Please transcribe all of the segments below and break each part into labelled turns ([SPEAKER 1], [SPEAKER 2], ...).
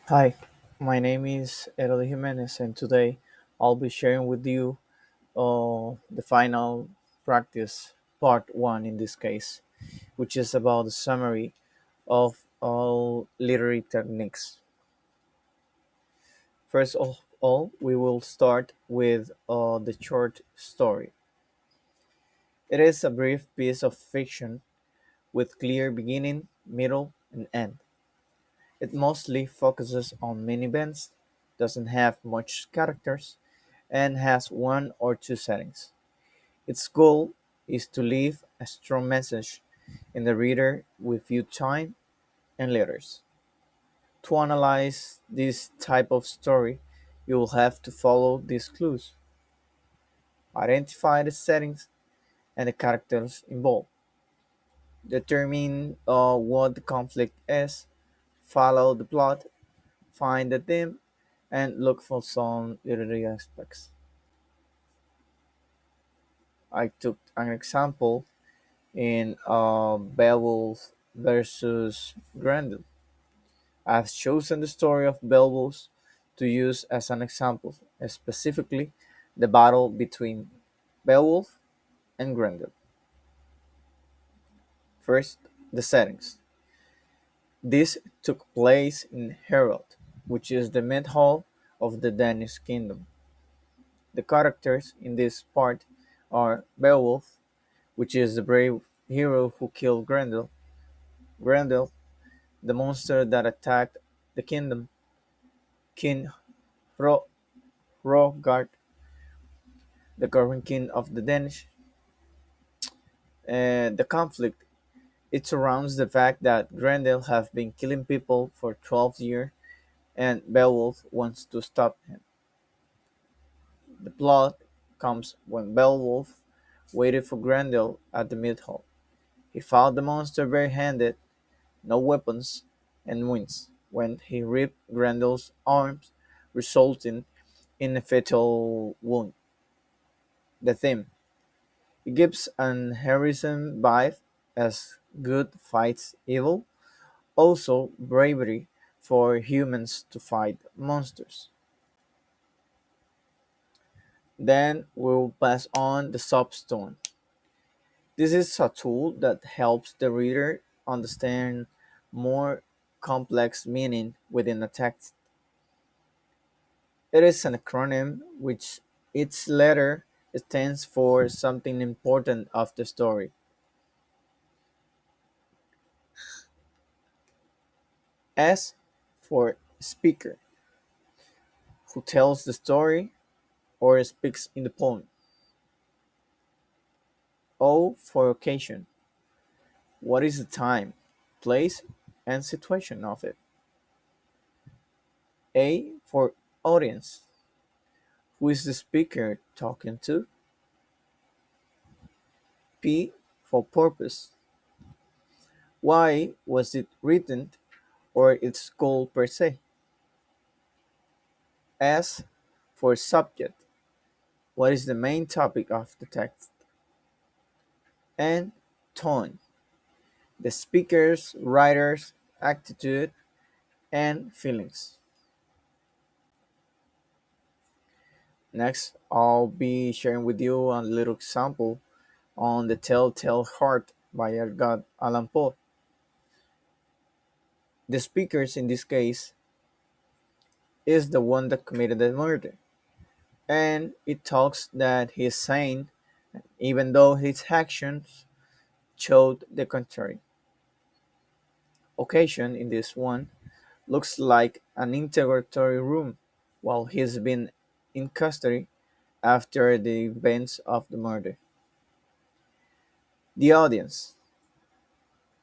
[SPEAKER 1] Hi, my name is Eroli Jimenez, and today I'll be sharing with you the final practice, part one in this case, which is about the summary of all literary techniques. First of all, we will start with the short story. It is a brief piece of fiction with clear beginning, middle, and end. It mostly focuses on main events, doesn't have much characters, and has one or two settings. Its goal is to leave a strong message in the reader with few time and letters. To analyze this type of story, you will have to follow these clues. Identify the settings and the characters involved. Determine what the conflict is. Follow the plot. Find the theme and look for some literary aspects. I took an example in Beowulf versus Grendel. I've chosen the story of Beowulf to use as an example, specifically the battle between Beowulf and Grendel. First, the settings. This took place in Herald, which is the mid hall of the Danish kingdom. The characters in this part are Beowulf, which is the brave hero who killed Grendel, Grendel, the monster that attacked the kingdom, King Hro- Hrothgar, the current king of the Danish. The conflict it surrounds the fact that Grendel has been killing people for 12 years and Beowulf wants to stop him. The plot comes when Beowulf waited for Grendel at the Mid Hall. He fought the monster bare-handed, no weapons, and wins when he ripped Grendel's arms, resulting in a fatal wound. The theme: it gives an heroism vibe as good fights evil, also bravery for humans to fight monsters. Then we'll pass on the substone. This is a tool that helps the reader understand more complex meaning within a text. It is an acronym which each letter stands for something important of the story. S for speaker, who tells the story or speaks in the poem. O for occasion, what is the time, place, and situation of it. A for audience, who is the speaker talking to. P for purpose, why was it written or its goal per se. S for subject, what is the main topic of the text. And tone, the speaker's, writer's attitude and feelings. Next, I'll be sharing with you a little example on The Telltale Heart by Edgar Allan Poe. The speaker in this case is the one that committed the murder, and it talks that he is sane even though his actions showed the contrary. Occasion in this one looks like an interrogatory room while he's been in custody after the events of the murder. The audience,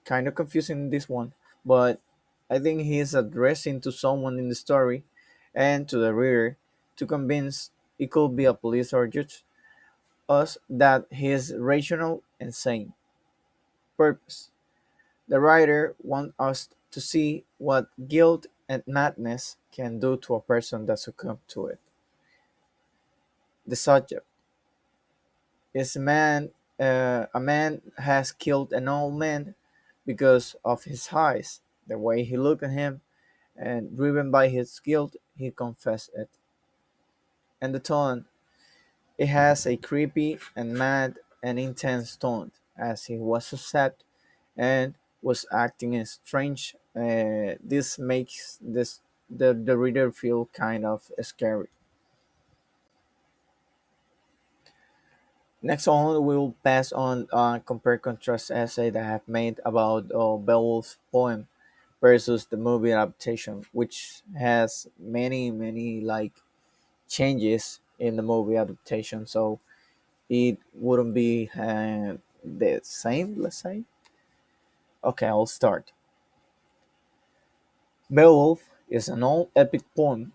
[SPEAKER 1] kind of confusing in this one, but I think he is addressing to someone in the story and to the reader to convince it could be a police or judge us that he is rational and sane. Purpose: the writer wants us to see what guilt and madness can do to a person that succumbs to it. The subject is a man has killed an old man because of his eyes, the way he looked at him, and driven by his guilt, he confessed it. And the tone, it has a creepy and mad and intense tone, as he was upset and was acting in strange. This makes the reader feel kind of scary. Next on, we will pass on compare contrast essay that I have made about Beowulf's poem versus the movie adaptation, which has many like changes in the movie adaptation, so it wouldn't be the same. Let's say. Okay, I'll start. Beowulf is an old epic poem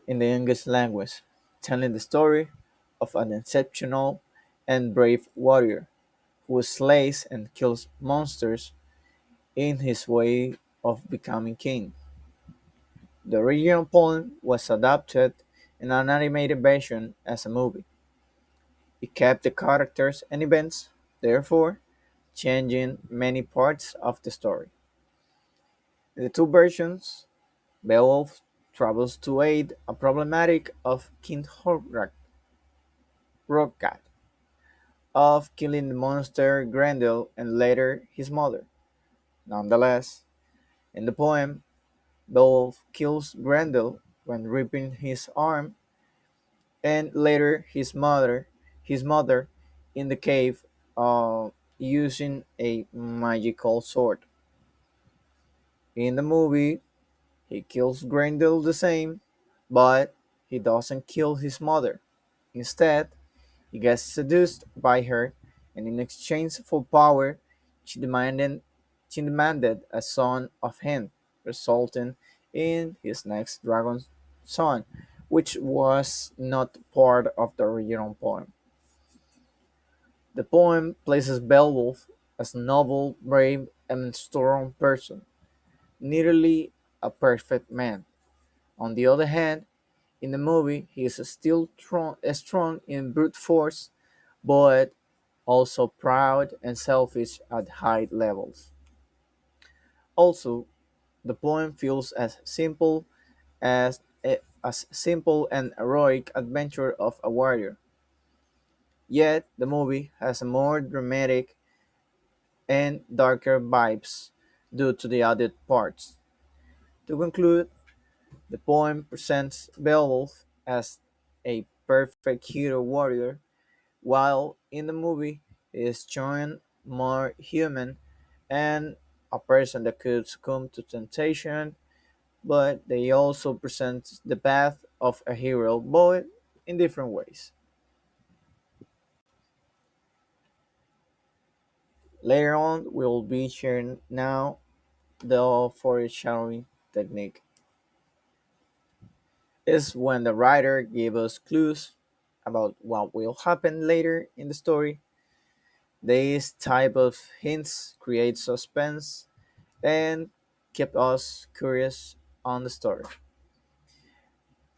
[SPEAKER 1] in the English language, telling the story of an exceptional and brave warrior who slays and kills monsters in his way of becoming king. The original poem was adapted in an animated version as a movie. It kept the characters and events, therefore changing many parts of the story. In the two versions, Beowulf travels to aid a problematic of King Hrothgar of killing the monster Grendel and later his mother. Nonetheless, in the poem, Beowulf kills Grendel when ripping his arm, and later his mother, in the cave, using a magical sword. In the movie, he kills Grendel the same, but he doesn't kill his mother. Instead, he gets seduced by her, and in exchange for power, she demanded she demanded a son of him, resulting in his next dragon son, which was not part of the original poem. The poem places Beowulf as a noble, brave, and strong person, nearly a perfect man. On the other hand, in the movie, he is still strong in brute force, but also proud and selfish at high levels. Also, the poem feels as simple and heroic adventure of a warrior. Yet the movie has a more dramatic and darker vibes due to the added parts. To conclude, the poem presents Beowulf as a perfect hero warrior, while in the movie he is shown more human and a person that could succumb to temptation, but they also present the path of a hero, but in different ways. Later on, we'll be sharing now the foreshadowing technique. Is when the writer gives us clues about what will happen later in the story. These type of hints create suspense and keep us curious on the story.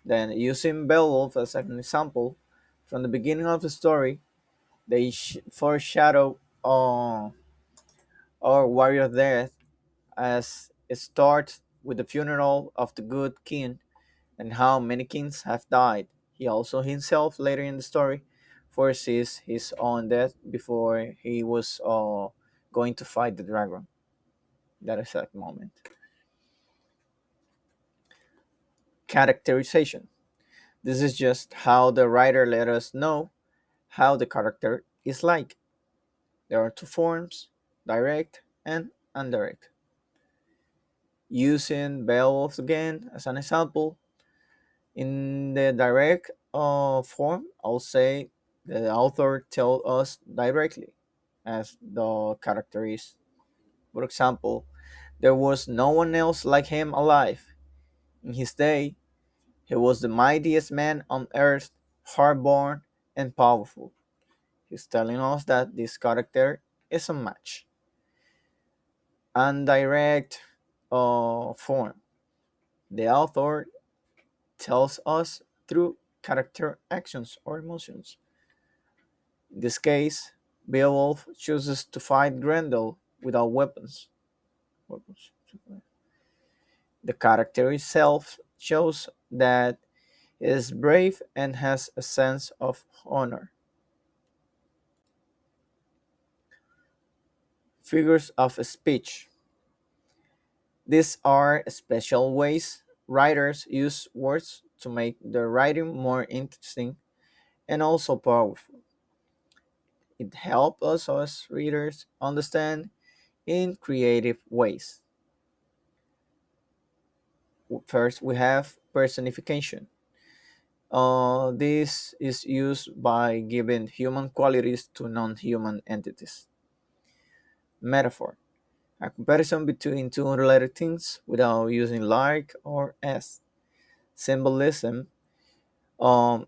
[SPEAKER 1] Then, using Beowulf as an example, from the beginning of the story, they foreshadow our warrior death as it starts with the funeral of the good king and how many kings have died. He also himself later in the story foresees his own death before he was going to fight the dragon. That exact moment. Characterization. This is just how the writer let us know how the character is like. There are two forms, direct and indirect. Using Beowulf again as an example, in the direct form, I'll say the author tells us directly as the character is. For example, there was no one else like him alive. In his day, he was the mightiest man on earth, hard-born and powerful. He's telling us that this character is a match. Indirect form. The author tells us through character actions or emotions. In this case, Beowulf chooses to fight Grendel without weapons. The character itself shows that he is brave and has a sense of honor. Figures of speech. These are special ways writers use words to make the writing more interesting and also powerful. It helps us as readers understand in creative ways. First, we have personification. This is used by giving human qualities to non human entities. Metaphor, a comparison between two unrelated things without using like or as. Symbolism,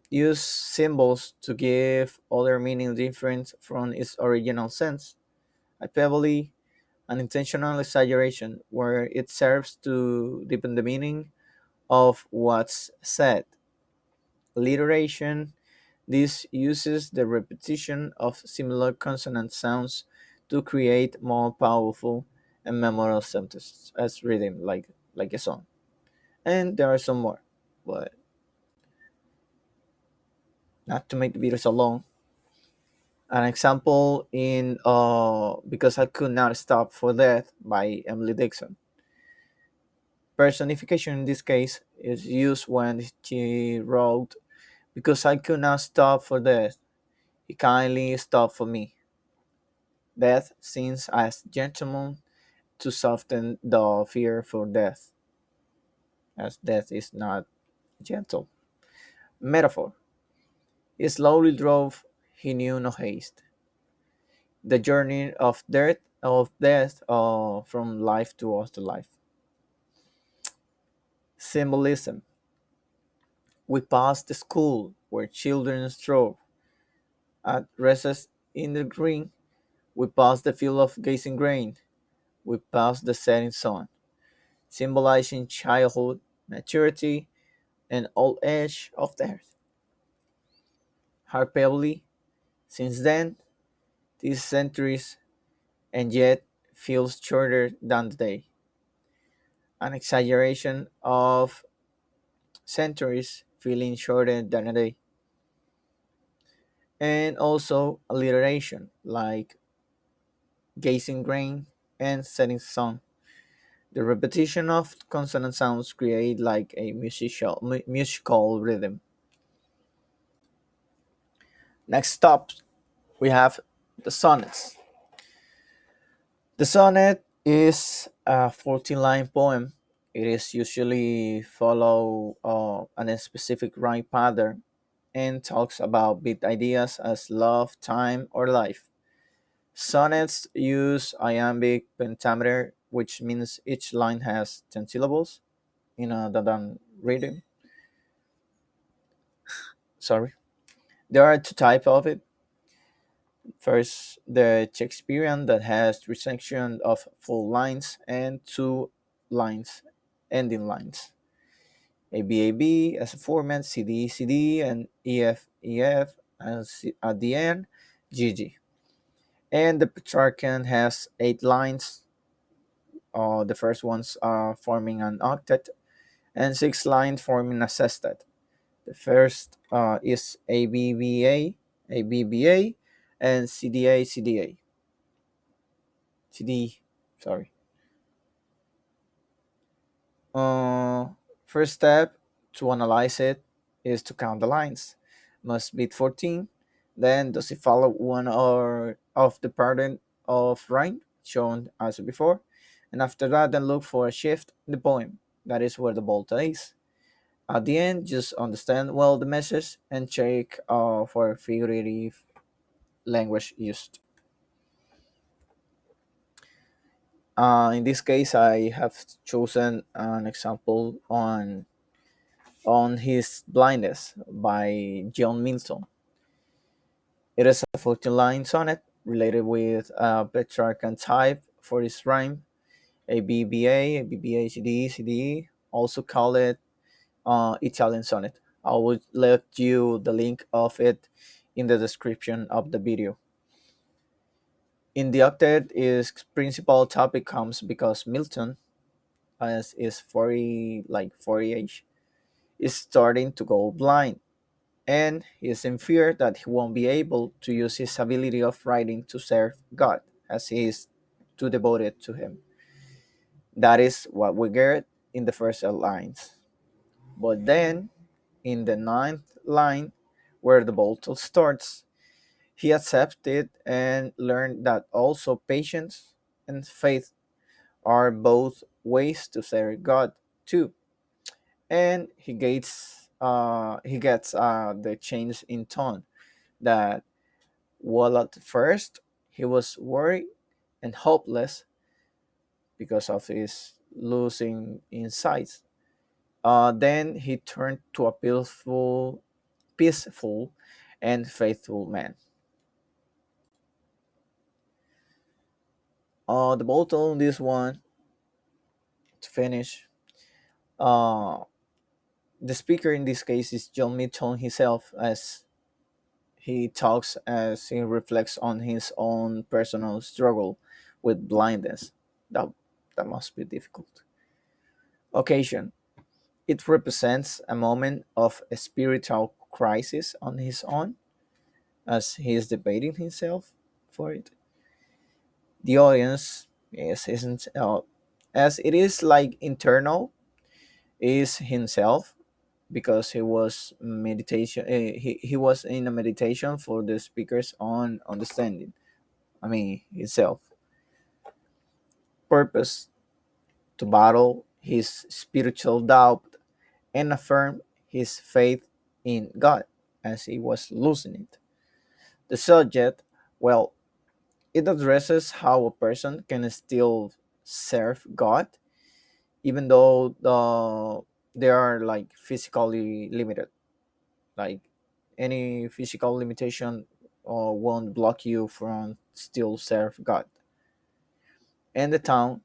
[SPEAKER 1] use symbols to give other meaning different from its original sense. Hyperbole, an intentional exaggeration where it serves to deepen the meaning of what's said. Alliteration, this uses the repetition of similar consonant sounds to create more powerful and memorable sentences as rhythm, like a song. And there are some more, but not to make the videos alone. An example in Because I Could Not Stop for Death by Emily Dixon. Personification in this case is used when she wrote, Because I could not stop for death, he kindly stopped for me. Death sins as gentleman to soften the fear for death, as death is not gentle. Metaphor. He slowly drove, he knew no haste. The journey of death from life to afterlife. Symbolism. We passed the school where children strove. At recess in the green, we passed the field of gazing grain. We passed the setting sun, symbolizing childhood, maturity, and old age of the earth. Hyperbole, since then, these centuries, and yet feels shorter than the day. An exaggeration of centuries feeling shorter than a day. And also alliteration, like gazing grain and setting sun. The repetition of consonant sounds create like a musical rhythm. Next up, we have the sonnets. The sonnet is a 14-line poem. It is usually follow a specific rhyme pattern and talks about big ideas as love, time, or life. Sonnets use iambic pentameter, which means each line has 10 syllables in a Dadan rhythm. Sorry. There are two types of it. First, the Shakespearean that has three sections of full lines and two lines, ending lines. ABAB as a format, CD, and EF as at the end, GG. And the Petrarchan has 8 lines. The first ones are forming an octet, and 6 lines forming a sestet. The first is ABBA, and CD. Sorry. Uh, First step to analyze it is to count the lines. Must be 14. Then does it follow one or of the pattern of rhyme shown as before? And after that, then look for a shift in the poem. That is where the volta is. At the end, just understand well the message and check for figurative language used. In this case, I have chosen an example on his blindness by John Milton. It is a 14-line sonnet related with Petrarchan type for its rhyme, ABBA, CDE, also call it Italian sonnet. I would let you the link of it in the description of the video. In the octet, its principal topic comes because Milton as is 40 age, is starting to go blind, and he is in fear that he won't be able to use his ability of writing to serve God, as he is too devoted to him. That is what we get in the first 8 lines. But then, in the ninth line, where the battle starts, he accepted and learned that also patience and faith are both ways to serve God too. And he gets the change in tone that while at first he was worried and hopeless because of his losing insights, then he turned to a peaceful and faithful man. The bottle on this one to finish. Uh, the speaker in this case is John Milton himself, as he talks as he reflects on his own personal struggle with blindness. That that must be difficult. Occasion. It represents a moment of a spiritual crisis on his own, as he is debating himself for it. The audience isn't as it is like internal is himself, because he was meditation he was in a meditation for the speakers on understanding, I mean himself. Purpose: to battle his spiritual doubt and affirm his faith in God, as he was losing it. The subject, well, it addresses how a person can still serve God even though they are like physically limited. Like any physical limitation won't block you from still serve God. And the tone,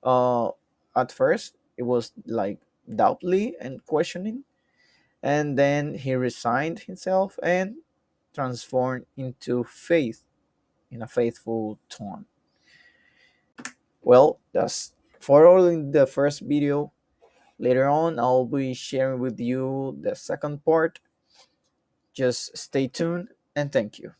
[SPEAKER 1] uh, at first it was like doubtly and questioning, and then he resigned himself and transformed into faith in a faithful tone. Well, that's for all in the first video. Later on, I'll be sharing with you the second part. Just stay tuned and thank you.